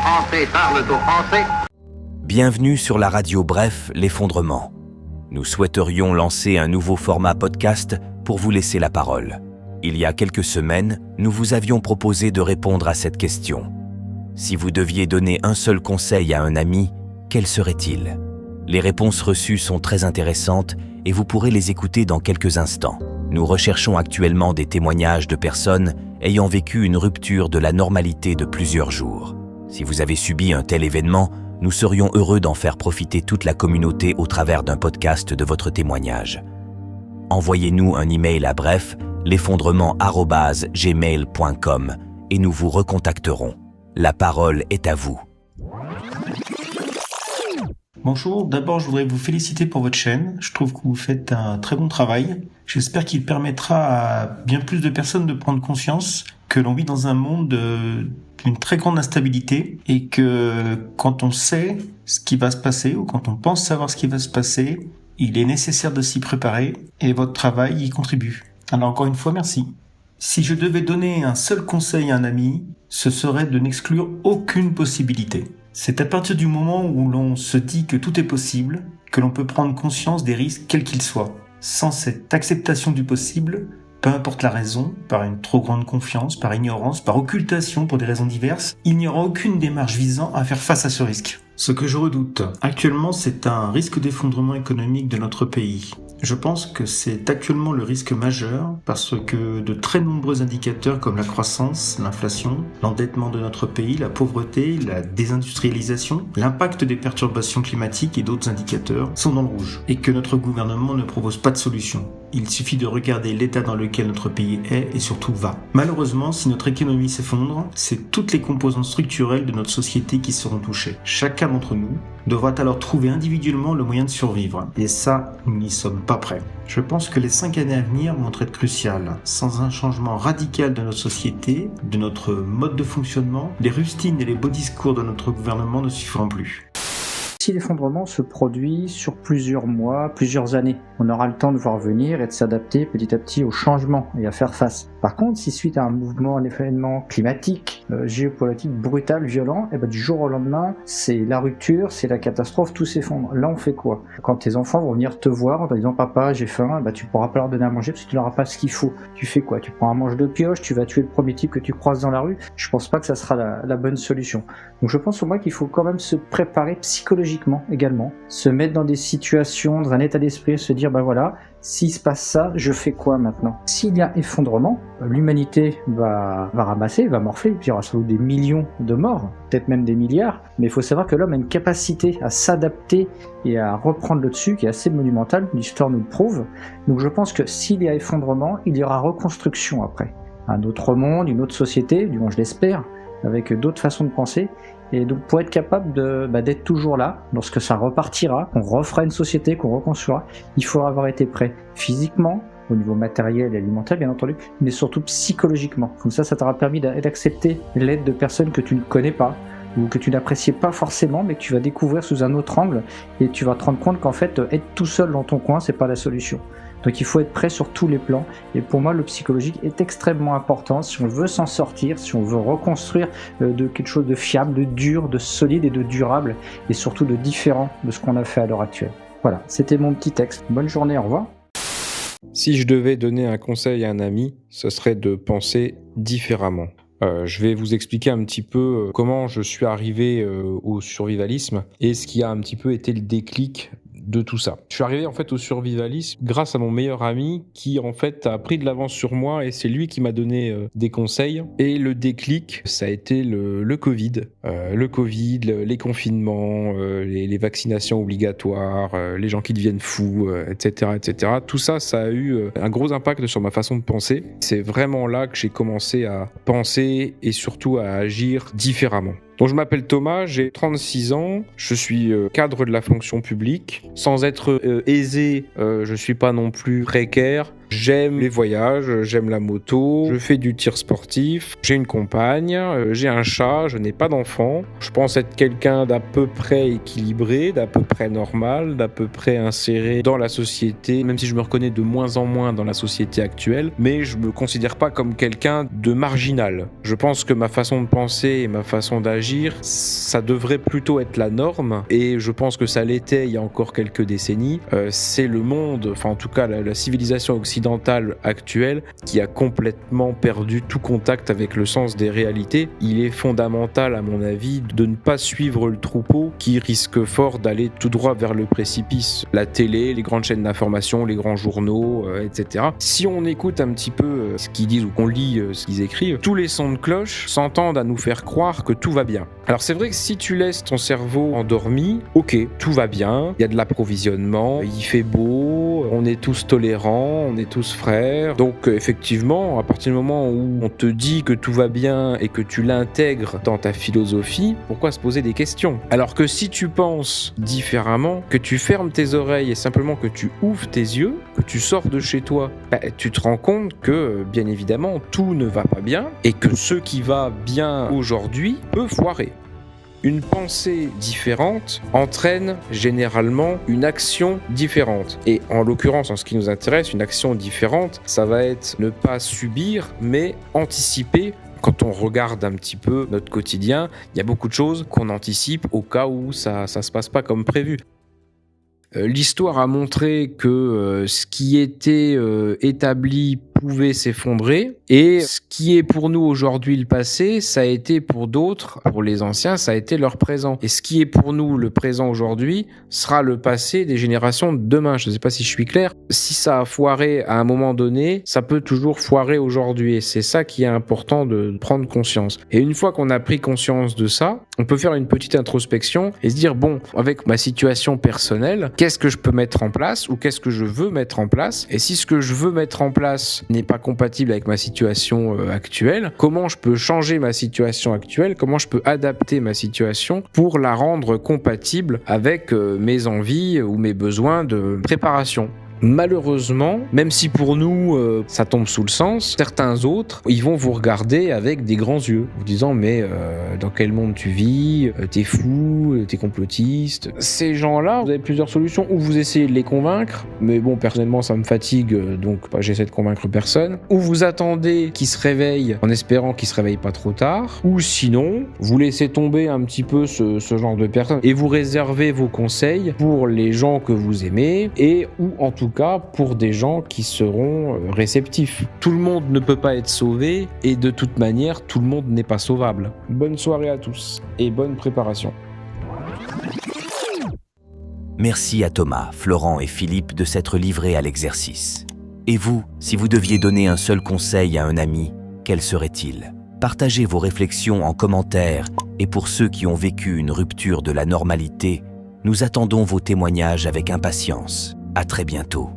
Français parlent aux Français. Bienvenue sur la radio Bref, l'effondrement. Nous souhaiterions lancer un nouveau format podcast pour vous laisser la parole. Il y a quelques semaines, nous vous avions proposé de répondre à cette question. Si vous deviez donner un seul conseil à un ami, quel serait-il ? Les réponses reçues sont très intéressantes et vous pourrez les écouter dans quelques instants. Nous recherchons actuellement des témoignages de personnes ayant vécu une rupture de la normalité de plusieurs jours. Si vous avez subi un tel événement, nous serions heureux d'en faire profiter toute la communauté au travers d'un podcast de votre témoignage. Envoyez-nous un email à bref, l'effondrement@gmail.com et nous vous recontacterons. La parole est à vous. Bonjour, d'abord je voudrais vous féliciter pour votre chaîne. Je trouve que vous faites un très bon travail. J'espère qu'il permettra à bien plus de personnes de prendre conscience que l'on vit dans un monde d'une très grande instabilité et que quand on sait ce qui va se passer ou quand on pense savoir ce qui va se passer, il est nécessaire de s'y préparer et votre travail y contribue. Alors encore une fois, merci. Si je devais donner un seul conseil à un ami, ce serait de n'exclure aucune possibilité. C'est à partir du moment où l'on se dit que tout est possible, que l'on peut prendre conscience des risques quels qu'ils soient. Sans cette acceptation du possible, peu importe la raison, par une trop grande confiance, par ignorance, par occultation pour des raisons diverses, il n'y aura aucune démarche visant à faire face à ce risque. Ce que je redoute actuellement, c'est un risque d'effondrement économique de notre pays. Je pense que c'est actuellement le risque majeur parce que de très nombreux indicateurs comme la croissance, l'inflation, l'endettement de notre pays, la pauvreté, la désindustrialisation, l'impact des perturbations climatiques et d'autres indicateurs sont dans le rouge et que notre gouvernement ne propose pas de solution. Il suffit de regarder l'état dans lequel notre pays est et surtout va. Malheureusement, si notre économie s'effondre, c'est toutes les composantes structurelles de notre société qui seront touchées. Chacun d'entre nous devra alors trouver individuellement le moyen de survivre. Et ça, nous n'y sommes pas prêts. Je pense que les 5 années à venir vont être cruciales. Sans un changement radical de notre société, de notre mode de fonctionnement, les rustines et les beaux discours de notre gouvernement ne suffiront plus. Si l'effondrement se produit sur plusieurs mois, plusieurs années, on aura le temps de voir venir et de s'adapter petit à petit au changement et à faire face. Par contre, si suite à un mouvement, un événement climatique, géopolitique brutal, violent, du jour au lendemain, c'est la rupture, c'est la catastrophe, tout s'effondre. Là, on fait quoi ? Quand tes enfants vont venir te voir en te disant « Papa, j'ai faim », tu pourras pas leur donner à manger parce que tu n'auras pas ce qu'il faut. Tu fais quoi ? Tu prends un manche de pioche, tu vas tuer le premier type que tu croises dans la rue ? Je pense pas que ça sera la bonne solution. Donc je pense au moins qu'il faut quand même se préparer psychologiquement également, se mettre dans des situations, dans un état d'esprit, se dire voilà, s'il se passe ça, je fais quoi maintenant ? S'il y a effondrement, l'humanité va ramasser, va morfler, il y aura sans doute des millions de morts, peut-être même des milliards, mais il faut savoir que l'homme a une capacité à s'adapter et à reprendre le dessus qui est assez monumentale, l'histoire nous le prouve. Donc je pense que s'il y a effondrement, il y aura reconstruction après. Un autre monde, une autre société, du moins je l'espère, avec d'autres façons de penser. Et donc pour être capable d'être toujours là, lorsque ça repartira, qu'on refera une société, qu'on reconstruira, il faut avoir été prêt physiquement, au niveau matériel et alimentaire bien entendu, mais surtout psychologiquement. Comme ça t'aura permis d'accepter l'aide de personnes que tu ne connais pas, ou que tu n'appréciais pas forcément, mais que tu vas découvrir sous un autre angle, et tu vas te rendre compte qu'en fait, être tout seul dans ton coin, c'est pas la solution. Donc il faut être prêt sur tous les plans, et pour moi le psychologique est extrêmement important si on veut s'en sortir, si on veut reconstruire de quelque chose de fiable, de dur, de solide et de durable, et surtout de différent de ce qu'on a fait à l'heure actuelle. Voilà, c'était mon petit texte. Bonne journée, au revoir. Si je devais donner un conseil à un ami, ce serait de penser différemment. Je vais vous expliquer un petit peu comment je suis arrivé au survivalisme et ce qui a un petit peu été le déclic de tout ça. Je suis arrivé en fait au survivalisme grâce à mon meilleur ami qui en fait a pris de l'avance sur moi et c'est lui qui m'a donné des conseils. Et le déclic, ça a été le Covid. Les confinements, les vaccinations obligatoires, les gens qui deviennent fous, etc., etc. Tout ça, ça a eu un gros impact sur ma façon de penser. C'est vraiment là que j'ai commencé à penser et surtout à agir différemment. Donc je m'appelle Thomas, j'ai 36 ans, je suis cadre de la fonction publique. Sans être aisé, je suis pas non plus précaire. J'aime les voyages, j'aime la moto, je fais du tir sportif, j'ai une compagne, j'ai un chat, je n'ai pas d'enfant. Je pense être quelqu'un d'à peu près équilibré, d'à peu près normal, d'à peu près inséré dans la société, même si je me reconnais de moins en moins dans la société actuelle, mais je me considère pas comme quelqu'un de marginal. Je pense que ma façon de penser et ma façon d'agir, ça devrait plutôt être la norme, et je pense que ça l'était il y a encore quelques décennies. C'est le monde, enfin en tout cas la civilisation occidentale actuelle, qui a complètement perdu tout contact avec le sens des réalités. Il est fondamental, à mon avis, de ne pas suivre le troupeau qui risque fort d'aller tout droit vers le précipice. La télé, les grandes chaînes d'information, les grands journaux, etc. Si on écoute un petit peu ce qu'ils disent ou qu'on lit ce qu'ils écrivent, tous les sons de cloche s'entendent à nous faire croire que tout va bien. Alors c'est vrai que si tu laisses ton cerveau endormi, ok, tout va bien, il y a de l'approvisionnement, il fait beau, on est tous tolérants, on est tous frères. Donc effectivement, à partir du moment où on te dit que tout va bien et que tu l'intègres dans ta philosophie, pourquoi se poser des questions? Alors que si tu penses différemment, que tu fermes tes oreilles et simplement que tu ouvres tes yeux, que tu sors de chez toi, tu te rends compte que bien évidemment tout ne va pas bien et que ce qui va bien aujourd'hui peut foirer. Une pensée différente entraîne généralement une action différente. Et en l'occurrence, en ce qui nous intéresse, une action différente, ça va être ne pas subir, mais anticiper. Quand on regarde un petit peu notre quotidien, il y a beaucoup de choses qu'on anticipe au cas où ça se passe pas comme prévu. L'histoire a montré que ce qui était établi pouvait s'effondrer, et ce qui est pour nous aujourd'hui le passé, ça a été pour d'autres, pour les anciens, ça a été leur présent. Et ce qui est pour nous le présent aujourd'hui sera le passé des générations de demain. Je ne sais pas si je suis clair. Si ça a foiré à un moment donné, ça peut toujours foirer aujourd'hui, et c'est ça qui est important de prendre conscience. Et une fois qu'on a pris conscience de ça, on peut faire une petite introspection et se dire, bon, avec ma situation personnelle, qu'est-ce que je peux mettre en place ou qu'est-ce que je veux mettre en place? Et si ce que je veux mettre en place n'est pas compatible avec ma situation actuelle, comment je peux changer ma situation actuelle? Comment je peux adapter ma situation pour la rendre compatible avec mes envies ou mes besoins de préparation? Malheureusement, même si pour nous ça tombe sous le sens, certains autres, ils vont vous regarder avec des grands yeux, vous disant mais dans quel monde tu vis, t'es fou, t'es complotiste. Ces gens-là, vous avez plusieurs solutions, ou vous essayez de les convaincre, mais bon, personnellement ça me fatigue, donc j'essaie de convaincre personne, ou vous attendez qu'ils se réveillent en espérant qu'ils se réveillent pas trop tard, ou sinon vous laissez tomber un petit peu ce genre de personnes et vous réservez vos conseils pour les gens que vous aimez, et ou en tout cas pour des gens qui seront réceptifs. Tout le monde ne peut pas être sauvé, et de toute manière tout le monde n'est pas sauvable. Bonne soirée à tous et bonne préparation. Merci à Thomas, Florent et Philippe de s'être livrés à l'exercice. Et vous, si vous deviez donner un seul conseil à un ami, quel serait-il? Partagez vos réflexions en commentaire, et pour ceux qui ont vécu une rupture de la normalité, nous attendons vos témoignages avec impatience. À très bientôt.